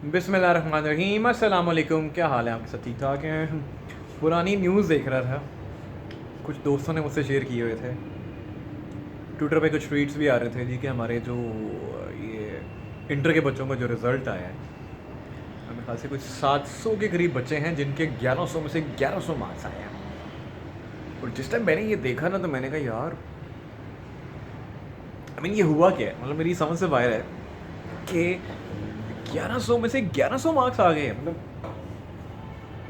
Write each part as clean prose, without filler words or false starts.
बिस्मिल्लाहिर्रहमानिर्रहीम, अस्सलाम वालेकुम। क्या हाल है आपके? सब ठीक ठाक हैं? पुरानी न्यूज़ देख रहा था, कुछ दोस्तों ने मुझसे शेयर किए हुए थे। ट्विटर पे कुछ ट्वीट्स भी आ रहे थे जी कि हमारे जो ये इंटर के बच्चों का जो रिज़ल्ट आया है, मेरे ख्याल से कुछ 700 के करीब बच्चे हैं जिनके 1100 में से 1100 मार्क्स आए हैं। और जिस टाइम मैंने ये देखा ना, तो मैंने कहा यार, ये हुआ क्या है? मतलब मेरी समझ से बाहर है कि 1100 में से 1100 मार्क्स आ गए। मतलब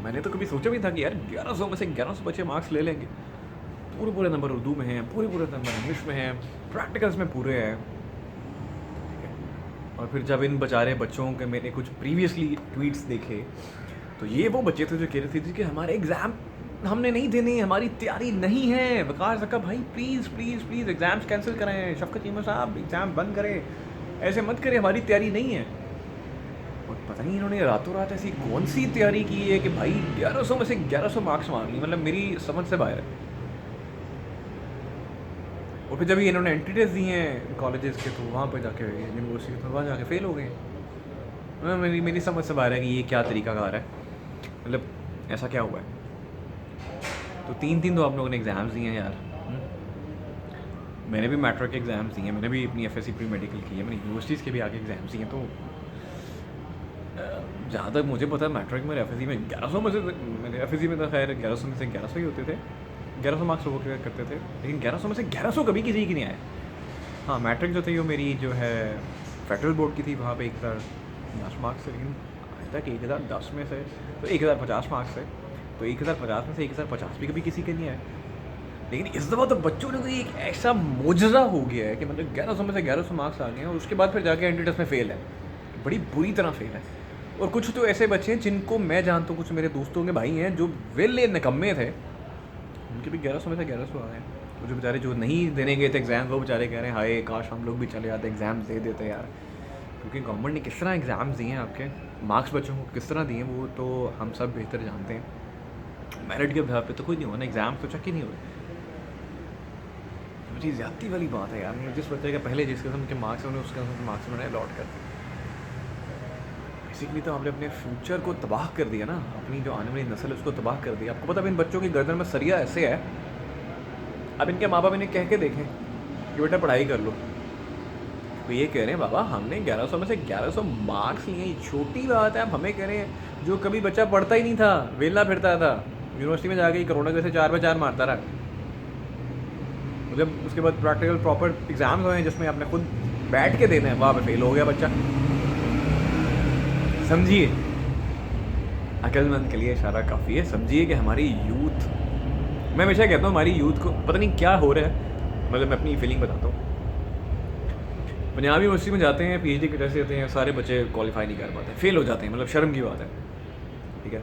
मैंने तो कभी सोचा भी था कि यार 1100 में से 1100 बच्चे मार्क्स ले लेंगे। पूरे पूरे नंबर उर्दू में हैं, पूरे पूरे नंबर इंग्लिश में हैं, प्रैक्टिकल्स में पूरे हैं। और फिर जब इन बेचारे बच्चों के मैंने कुछ प्रीवियसली ट्वीट्स देखे, तो ये वो बच्चे थे जो कह रहे थे कि हमारे एग्ज़ाम हमने नहीं देने, हमारी तैयारी नहीं है। वकार ज़का भाई, please please please exams cancel करें, शफ़क़त चीमा साहब एग्ज़ाम बंद करें, ऐसे मत करें, हमारी तैयारी नहीं है। और पता नहीं इन्होंने रातों रात ऐसी कौन सी तैयारी की है कि भाई 1100 में से 1100 मार्क्स मांग ली। मतलब मेरी समझ से बाहर है। और फिर जब इन्होंने एंट्री टेस्ट दिए हैं कॉलेजेस के, तो वहाँ पर जाके यूनिवर्सिटी के, तो वहाँ जाके फेल हो गए। मेरी मेरी समझ से बाहर है कि ये क्या तरीकाकार है, मतलब ऐसा क्या हुआ है। तो तीन तो आप लोगों ने एग्ज़ाम्स दिए हैं यार। मैंने भी मैट्रिक के एग्ज़ाम्स दिए हैं, मैंने भी अपनी एफएससी प्री मेडिकल की है, मैंने यूनिवर्सिटीज़ के भी आगे एग्ज़ाम्स दिए हैं। तो जहाँ तक मुझे पता है मैट्रिक में एफएससी में 1100 में से, मेरे एफएससी में तो खैर 1100 में से 1100 ही होते थे, 1100 मार्क्स वो क्लियर करते थे। लेकिन 1100 में से 1100 कभी किसी की नहीं आया। हाँ, मैट्रिक जो थी वो मेरी जो है फेडरल बोर्ड की थी, वहाँ पे 1010 मार्क्स थे। लेकिन आज तक 1010 में से तो 1050 मार्क्स है, तो 1050 में से 1050 भी कभी किसी के नहीं आए। लेकिन इस दफ़ा तो बच्चों ने कोई एक ऐसा मोजज़ा हो गया है कि मतलब 1100 में से 1100 मार्क्स आ गए हैं, और उसके बाद फिर जाके एंट्री टेस्ट में फ़ेल है, बड़ी बुरी तरह फ़ेल है। और कुछ तो ऐसे बच्चे हैं जिनको मैं जानता हूँ, कुछ मेरे दोस्तों के भाई हैं जो वेले निकम्मे थे, उनके भी 1100 में से 1100 आ गए। और जो बेचारे जो नहीं देने गए थे एग्ज़ाम, वो बेचारे कह रहे हैं हाय काश हम लोग भी चले जाते, एग्ज़ाम दे देते यार। क्योंकि गवर्नमेंट ने किस तरह एग्ज़ाम्स दिए हैं, आपके मार्क्स बच्चों को किस तरह दिए, वो तो हम सब बेहतर जानते हैं। मेरिट के आधार पे तो कोई नहीं हुआ ना, एग्ज़ाम तो चेक ही नहीं हुए। बड़ी ज़्यादती वाली बात है यार। मतलब जिस बच्चे का पहले जिस किस्म के मार्क्स हैं, उन्हें उस किस्म के मार्क्स उन्होंने अलॉट कर दिए। बेसिकली तो आपने अपने फ्यूचर को तबाह कर दिया ना, अपनी जो आने वाली नस्ल है उसको तबाह कर दिया। आपको पता है इन बच्चों की गर्दन में सरिया ऐसे है, अब इनके माँ बाप इन्हें कह के देखें कि बेटा पढ़ाई कर लो, तो ये कह रहे हैं बाबा हमने 1100 में से 1100 मार्क्स लिए, छोटी बात है। आप हमें कह रहे हैं जो कभी बच्चा पढ़ता ही नहीं था, वेला फिरता था, यूनिवर्सिटी में जाके कोरोना जैसे 4 पे 4 मारता रहा। जब उसके बाद प्रैक्टिकल प्रॉपर एग्ज़ाम्स हुए हैं जिसमें आपने खुद बैठ के देना है, वहाँ पे फेल हो गया बच्चा। समझिए, अक्लमंद के लिए इशारा काफ़ी है। समझिए कि हमारी यूथ, मैं हमेशा कहता हूँ हमारी यूथ को पता नहीं क्या हो रहा है। मतलब मैं अपनी फीलिंग बताता हूँ, पंजाब यूनिवर्सिटी में जाते हैं, पीएचडी के टेस्ट देते हैं, सारे बच्चे क्वालिफाई नहीं कर पाते, फेल हो जाते हैं। मतलब शर्म की बात है, ठीक है।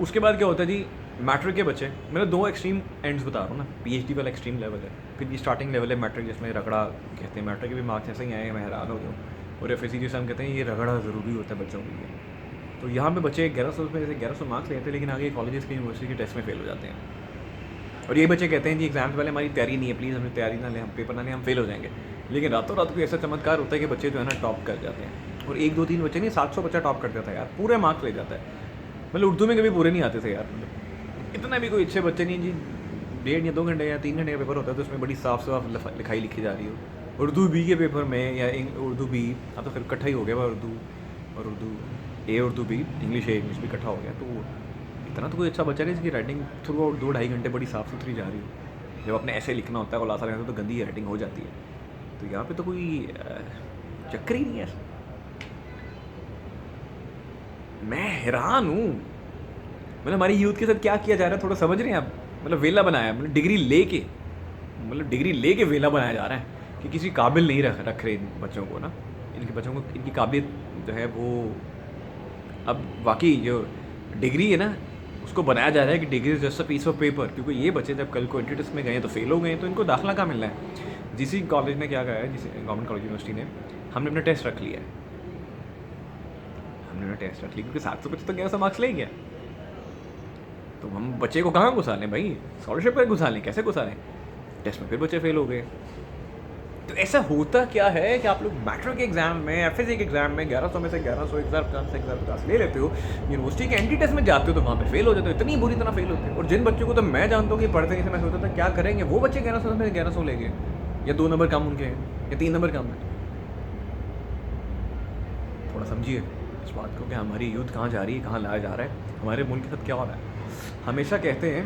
उसके बाद क्या होता है जी, मैट्रिक के बच्चे, मैंने दो एक्सट्रीम एंड्स बता रहा हूँ ना। पीएचडी वाला एक्सट्रीम लेवल है, फिर ये स्टार्टिंग लेवल है मैट्रिक, जिसमें रगड़ा कहते हैं। मैट्रिक के भी मार्क्स ऐसे ही आए हैं, मैं हैरान हो गया हूँ। और एफ जिसे हम कहते हैं, ये रगड़ा ज़रूरी होता है बच्चों के लिए। तो यहाँ पे बच्चे 1100 में जैसे 1100 मार्क्स लेते हैं, लेकिन आगे कॉलेजेस के यूनिवर्सिटी के टेस्ट में फेल हो जाते हैं। और ये बच्चे कहते हैं जी एग्जाम्स वाले हमारी तैयारी नहीं है, प्लीज़ हमें तैयारी ना लें, हम पेपर ना लें, हम फेल हो जाएंगे। लेकिन रातों रात कोई ऐसा चमत्कार होता है कि बच्चे जो है ना टॉप कर जाते हैं। और 1 2 3 बच्चे नहीं, 700 बच्चा टॉप कर जाता है यार, पूरे मार्क्स ले जाता है। मतलब उर्दू में कभी पूरे नहीं आते थे यार, मतलब इतना भी कोई अच्छे बच्चे नहीं जी। 1.5 या 2 घंटे या 3 घंटे का पेपर होता है, तो उसमें बड़ी साफ साफ लिखाई लिखी जा रही हो। उर्दू बी के पेपर में या उर्दू बी, अब तो फिर इकट्ठा ही हो गया उर्दू और उर्दू ए, उर्दू बी, इंग्लिश ए इंग्लिश भी इकट्ठा हो गया। तो इतना तो कोई अच्छा बच्चा नहीं जिसकी राइटिंग थ्रू आउट 2 ढाई घंटे बड़ी साफ़ सुथरी जा रही हो। जब अपने ऐसे लिखना होता है खुलासा लिखना तो गंदी राइटिंग हो जाती है। तो यहाँ पे तो कोई चक्कर ही नहीं है। मैं हैरान हूँ, मतलब हमारी यूथ के साथ क्या किया जा रहा है, थोड़ा समझ रहे हैं आप। मतलब वेला बनाया, मतलब डिग्री लेके वेला बनाया जा रहा है कि किसी काबिल नहीं रख रहे इन बच्चों को ना। इनके बच्चों को इनकी काबिलियत जो है वो, अब वाकई जो डिग्री है ना उसको बनाया जा रहा है कि degree is just a piece of paper. क्योंकि ये बच्चे जब कल को एंट्री टेस्ट में गए तो फेल हो गए, तो इनको दाखिला कहाँ मिलना है। जिस कॉलेज ने क्या कहा है, जिस गवर्नमेंट कॉलेज यूनिवर्सिटी ने, हमने अपना टेस्ट रख लिया है, हमने अपना टेस्ट रख लिया, क्योंकि 700 बच्चे तो 1100 मार्क्स ले गया। तो हम बच्चे को कहाँ घुसा लें भाई, स्कॉलरशिप पर घुसा लें, कैसे घुसा लें। टेस्ट में फिर बच्चे फेल हो गए, तो ऐसा होता क्या है कि आप लोग मैट्रिक के एग्जाम में, एफएससी के एग्जाम में 1100 में से 1100, 1050 से 1050 ले लेते हो, यूनिवर्सिटी के एंट्री टेस्ट में जाते हो तो वहाँ पे फेल हो जाते हो, इतनी बुरी तरह फेल होते हो। और जिन बच्चों को तो मैं जानता हूँ कि पढ़ते नहीं थे, मैं सोचता था क्या करेंगे, वो बच्चे 1100 में 1100 ले गए, या 2 नंबर कम उनके हैं, या 3 नंबर कम है। थोड़ा समझिए इस बात को कि हमारी यूथ कहाँ जा रही है, कहाँ लाया जा रहा है, हमारे मुल्क के साथ क्या हो रहा है। हमेशा कहते हैं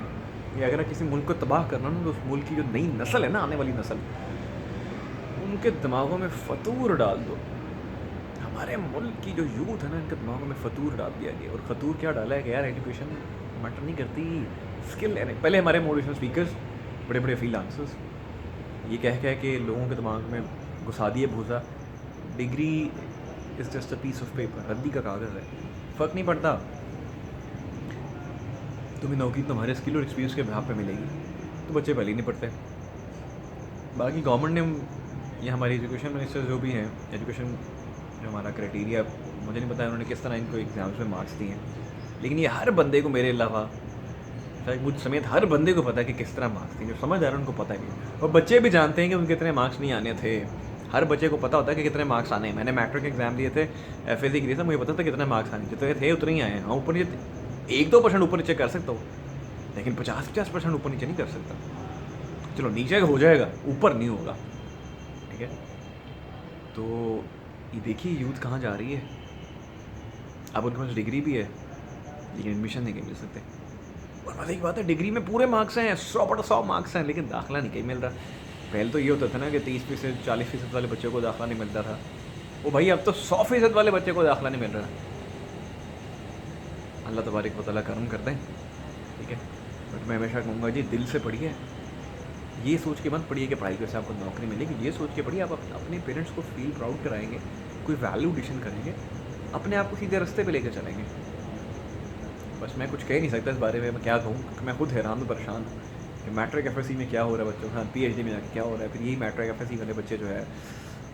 कि अगर किसी मुल्क को तबाह करना ना, तो उस मुल्क की जो नई नस्ल है ना, आने वाली नस्ल, उनके दिमागों में फतूर डाल दो। हमारे मुल्क की जो यूथ है ना, इनके दिमागों में फतूर डाल दिया गया। और फतूर क्या डाला है कि यार एजुकेशन मैटर नहीं करती, स्किल है। पहले हमारे मोटिवेशनल स्पीकर्स, बड़े बड़े फ्रीलांसर्स ये कह के लोगों के दिमाग में घुसा दिए भूसा, degree is just a piece of paper, रद्दी का कागज़ है, फ़र्क नहीं पड़ता, तुम्हें नौकरी तुम्हारे स्किल और एक्सपीरियंस के बिहाफ पे मिलेगी। तो बच्चे पहले ही नहीं पढ़ते। बाकी गवर्नमेंट ने, या हमारी एजुकेशन मिनिस्टर जो भी हैं, एजुकेशन जो हमारा क्राइटेरिया, मुझे नहीं पता उन्होंने किस तरह इनको एग्ज़ाम्स में मार्क्स दिए हैं, लेकिन ये हर बंदे को, मेरे अलावा शायद मुझ समेत हर बंदे को पता है कि किस तरह मार्क्स दिए। जो समझ आ रहा है उनको पता नहीं, और बच्चे भी जानते हैं कि उनके कितने मार्क्स नहीं आने थे। हर बच्चे को पता होता है कि कितने मार्क्स आने हैं। मैंने मैट्रिक के एग्जाम दिए थे, एफएससी के लिए था, मुझे पता था कितने मार्क्स आने, जितने थे उतने ही आए हैं। हाँ, ऊपर नीचे 1-2% ऊपर नीचे कर सकता हूँ, लेकिन 50-50% ऊपर नीचे नहीं कर सकता। चलो नीचे हो जाएगा, ऊपर नहीं होगा, ठीक है। तो ये देखिए यूथ कहाँ जा रही है। अब उनके पास डिग्री भी है, लेकिन एडमिशन नहीं मिल सकते। और मज़े की बात है, डिग्री में पूरे मार्क्स हैं, 100/100 मार्क्स हैं, लेकिन दाखिला नहीं कहीं मिल रहा। पहले तो ये होता था ना कि 30%, 40% वाले बच्चों को दाखिला नहीं मिलता था। वो भाई अब तो 100% वाले बच्चे को दाखिला नहीं मिल रहा। अल्लाह तबारक व तआला करम करते हैं, ठीक है। बट मैं हमेशा कहूँगा जी, दिल से पढ़िए। ये सोच के मत पढ़िए कि पढ़ाई करके आपको नौकरी मिलेगी। ये सोच के पढ़िए आप अपने पेरेंट्स को फील प्राउड कराएंगे, कोई वैल्यू एडिशन करेंगे, अपने आप को सीधे रास्ते पे लेकर चलेंगे। बस मैं कुछ कह नहीं सकता इस बारे में, मैं क्या कहूँ, क्योंकि मैं खुद हैरान हूँ, परेशान हूँ कि मैट्रिक एफएससी में क्या हो रहा है बच्चों का, पीएचडी में जाके क्या हो रहा है। फिर यही मैट्रिक एफएससी वाले बच्चे जो है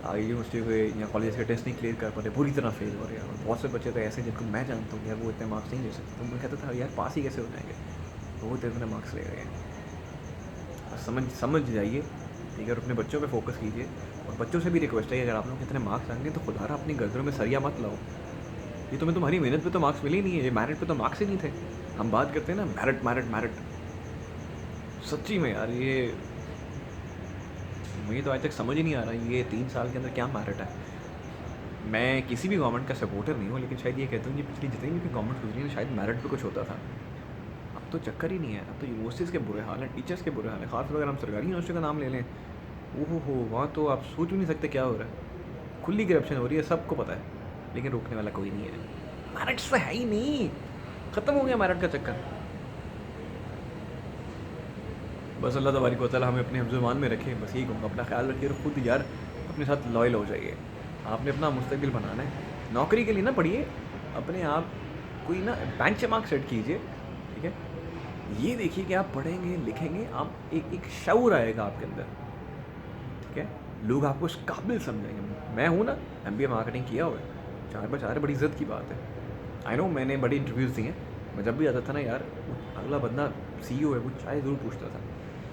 आगे यूनिवर्सिटी के या कॉलेज के टेस्ट नहीं क्लियर कर पाते, पूरी तरह फेल हो रहे हैं। और बहुत से बच्चे तो ऐसे जिनको मैं जानता हूँ यार, वो इतने मार्क्स नहीं ले सकते। तो मैं कहता था यार पास ही कैसे हो जाएंगे, वो इतने मार्क्स ले रहे हैं। समझ जाइए, ठीक है। और अपने बच्चों पे फोकस कीजिए। और बच्चों से भी रिक्वेस्ट है कि अगर आप लोग कितने मार्क्स आएंगे तो खुदा अपनी गर्दनों में सरिया मत लाओ। ये तुम्हारी मेहनत पे तो मार्क्स मिले ही नहीं है, ये मेरिट पे तो मार्क्स ही नहीं थे। हम बात करते हैं ना मेरिट मेरिट मेरिट, सच्ची में यार ये मुझे तो आज तक समझ ही नहीं आ रहा ये 3 साल के अंदर क्या मेरिट है। मैं किसी भी गवर्नमेंट का सपोर्टर नहीं हूँ, लेकिन शायद ये कहता हूँ कि पिछली जितनी भी गवर्नमेंट गुजरी है शायद मेरिट पे कुछ होता था। अब तो चक्कर ही नहीं है। अब तो यूनिवर्सिटीज़ के बुरे हाल हैं, टीचर्स के बुरे हाल हैं। खासकर अगर हम सरकारी यूनिवर्सिटी का नाम ले लें, ओहो हो, वहाँ तो आप सोच भी नहीं सकते क्या हो रहा है। खुली करप्शन हो रही है, सबको पता है, लेकिन रोकने वाला कोई नहीं है। मेरिट से है ही नहीं, ख़त्म हो गया मेरिट का चक्कर। बस अल्लाह तबारक व तआला हमें अपने हिफ्ज़-ए-ईमान में रखे। बस यही कहूँगा, अपना ख्याल रखिए और खुद यार अपने साथ लॉयल हो जाइए। आपने अपना मुस्तकबिल बनाना है, नौकरी के लिए ना पढ़िए, अपने आप कोई ना बेंचमार्क सेट कीजिए, ठीक है। ये देखिए कि आप पढ़ेंगे लिखेंगे, आप एक शऊर आएगा आपके अंदर, ठीक है। लोग आपको उस काबिल समझेंगे। मैं हूँ ना, MBA मार्केटिंग किया हुआ है, 4/4 बड़ी इज़्ज़त की बात है। आई नो, मैंने बड़ी इंटरव्यूज़ दिए हैं। मैं जब भी आता था ना यार, अगला बंदा CEO है, वो चाय ज़रूर पूछता था।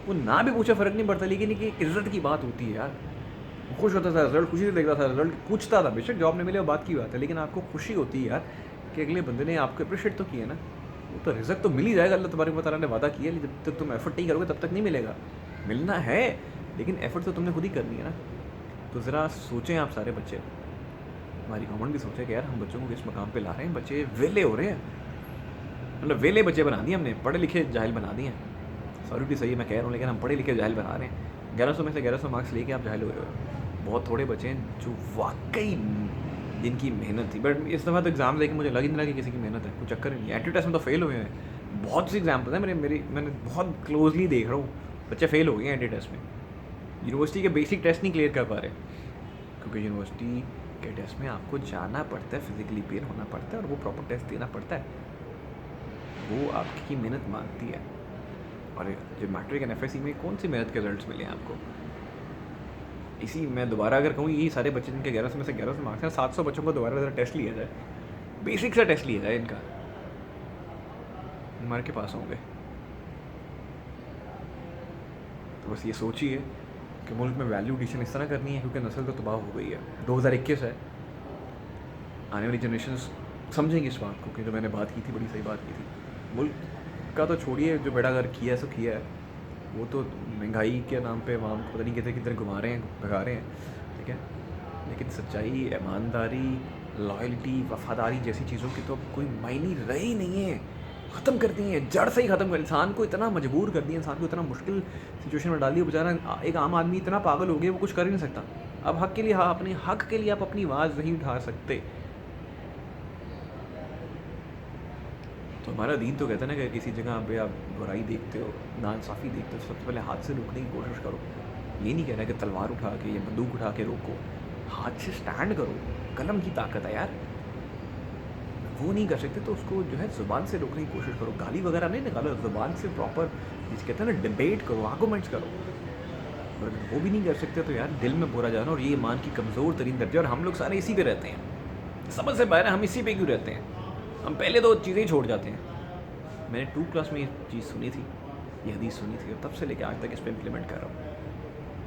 वो ना भी पूछे फ़र्क नहीं पड़ता, लेकिन ये इज़्ज़त की बात होती है यार। खुश होता था, रिजल्ट खुशी से देखता था, रिजल्ट पूछता था। बेशक जॉब नहीं मिले वो बात की बात है, लेकिन आपको खुशी होती है यार कि अगले बंदे ने आपको अप्रिशिएट तो किया ना। वो तो रिज़ल्ट तो मिल ही जाएगा, अल्लाह तबारक व तआला ने वादा किया, लेकिन जब तक तुम एफर्ट नहीं करोगे तब तक नहीं मिलेगा। मिलना है, लेकिन एफर्ट तो तुमने खुद ही करनी है ना। तो ज़रा सोचें आप सारे बच्चे, हमारी गवर्नमेंट भी सोचे कि यार हम बच्चों को किस मकाम पे ला रहे हैं। बच्चे वेले हो रहे हैं, मतलब वेले बच्चे बना दिए हमने, पढ़े लिखे जाहिल बना दिए हैं। सॉरी भी सही है मैं कह रहा हूँ, लेकिन हम पढ़े लिखे जाहिल बना रहे हैं। 1100 में से 1100 मार्क्स लेके आप जाहिल हो रहे हो। बहुत थोड़े बच्चे हैं जो वाकई जिनकी मेहनत थी। बट इस दफ़ा तो एग्ज़ाम लेके मुझे लग ही नहीं रहा कि किसी की मेहनत है, कोई चक्कर नहीं है। एंट्री टेस्ट में तो फेल हुए हैं, बहुत सी एग्जाम्पल है मैंने बहुत क्लोजली देख रहा हूँ, बच्चे फेल हो गए हैं एंट्री टेस्ट में। यूनिवर्सिटी के बेसिक टेस्ट नहीं क्लियर कर पा रहे, क्योंकि यूनिवर्सिटी के टेस्ट में आपको जाना पड़ता है, फिजिकली पेयर होना पड़ता है और वो प्रॉपर टेस्ट देना पड़ता है। वो आपकी मेहनत मांगती है। और जो मैट्रिक एंड एफएससी में कौन सी मेहनत के रिजल्ट्स मिले हैं आपको। इसी मैं दोबारा अगर कहूँ, यही सारे बच्चे जिनके 1100 में से 1100 मार्क्स हैं, 700 बच्चों को दोबारा ज़रा टेस्ट लिया जाए, बेसिक सा टेस्ट लिया जाए इनका, मार के पास होंगे। तो बस ये सोचिए कि मुल्क में वैल्यू एडिशन इस तरह करनी है क्योंकि नस्ल तो तबाह हो गई है। 2021 है, आने वाली जनरेशन समझेंगी इस बात को कि जो मैंने बात की थी बड़ी सही बात की थी। मुल्क का तो छोड़िए, जो बेड़ा घर किया है सो किया है, वो तो महंगाई के नाम पे आवाम को पता नहीं कितने कितने घुमा रहे हैं, भगा रहे हैं, ठीक है। लेकिन सच्चाई, ईमानदारी, लॉयल्टी, वफादारी जैसी चीज़ों की तो अब कोई मायने रहे ही नहीं है। ख़त्म कर दी है, जड़ से ही ख़त्म कर। इंसान को इतना मजबूर कर दिया, इंसान को इतना मुश्किल सिचुएशन में डाल दिया। बेचारा एक आम आदमी इतना पागल हो गया वो कुछ कर ही नहीं सकता। अब हक़ के लिए, हाँ, अपने हक़ के लिए आप अपनी आवाज़ नहीं उठा सकते। तो हमारा दीन तो कहता है ना कि किसी जगह पे आप बुराई देखते हो, नाइंसाफ़ी देखते हो, सबसे पहले हाथ से रोकने की कोशिश करो। ये नहीं कह रहा कि तलवार उठा के या बंदूक उठा के रोको, हाथ से स्टैंड करो। कलम की ताकत है यार, वो नहीं कर सकते तो उसको जो है ज़ुबान से रोकने की कोशिश करो। गाली वगैरह नहीं निकालो, ज़ुबान से प्रॉपर जिसे कहते हैं ना डिबेट करो, आर्गूमेंट्स करो। और अगर वो भी नहीं कर सकते तो यार दिल में बुरा जाना और ये ईमान की कमज़ोर तरीन दर्जा। और हम लोग सारे इसी पे रहते हैं, समझ से बाहर हम इसी पे क्यों रहते हैं? हम पहले दो चीज़ें ही छोड़ जाते हैं। मैंने 2 क्लास में ये चीज़ सुनी थी, ये हदीस सुनी थी, और तब से लेकर आज तक इस पर इम्प्लीमेंट कर रहा हूँ।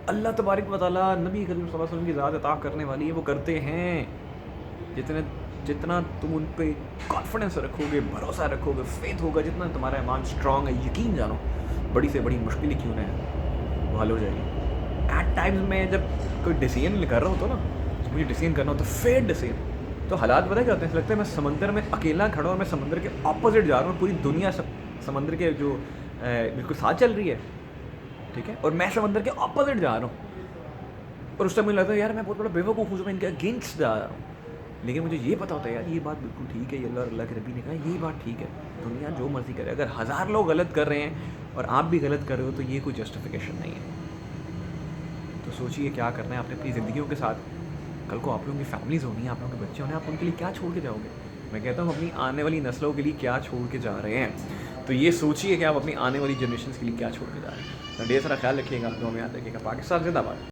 अल्लाह तबारक व तआला नबी करीम सल्लल्लाहु अलैहि वसल्लम की ज़ात अता करने वाली है, वो करते हैं। जितना तुम उन पर कॉन्फिडेंस रखोगे, भरोसा रखोगे, फेथ होगा, जितना तुम्हारा ईमान स्ट्रॉन्ग है, यकीन जानो बड़ी से बड़ी मुश्किल क्यों ना है वो हल हो जाएगी। एट टाइम्स में जब कोई डिसीजन कर रहा होता ना, मुझे डिसीजन करना होता, फेयर डिसीजन, तो हालात पता क्या होते हैं? लगता है मैं समंदर में अकेला खड़ा हूँ और मैं समंदर के ऑपोजिट जा रहा हूँ, पूरी दुनिया समंदर के जो बिल्कुल साथ चल रही है, ठीक है, और मैं समंदर के ऑपोजिट जा रहा हूँ। और उस टाइम मुझे लगता है यार मैं बहुत बड़ा बेवकूफ़ हूँ, मैं इनके अगेंस्ट जा रहा हूँ। लेकिन मुझे ये पता होता है यार ये बात बिल्कुल ठीक है, ये अल्लाह के नबी ने कहा यही बात ठीक है। दुनिया जो मर्ज़ी करे, अगर 1000 लोग गलत कर रहे हैं और आप भी गलत कर रहे हो तो ये कोई जस्टिफिकेशन नहीं है। तो सोचिए क्या करना है आपने अपनी ज़िंदगियों के साथ। कल को आप लोगों की फैमिलीज़ होनी है, आप लोगों के बच्चे होने, आप उनके लिए क्या छोड़ के जाओगे? मैं कहता हूँ अपनी आने वाली नस्लों के लिए क्या छोड़ के जा रहे हैं। तो ये सोचिए कि आप अपनी आने वाली जनरेशन के लिए क्या छोड़ के जा रहे हैं। ढेर सारा ख्याल रखिएगा, दुआ में याद रखिएगा। पाकिस्तान जिंदाबाद।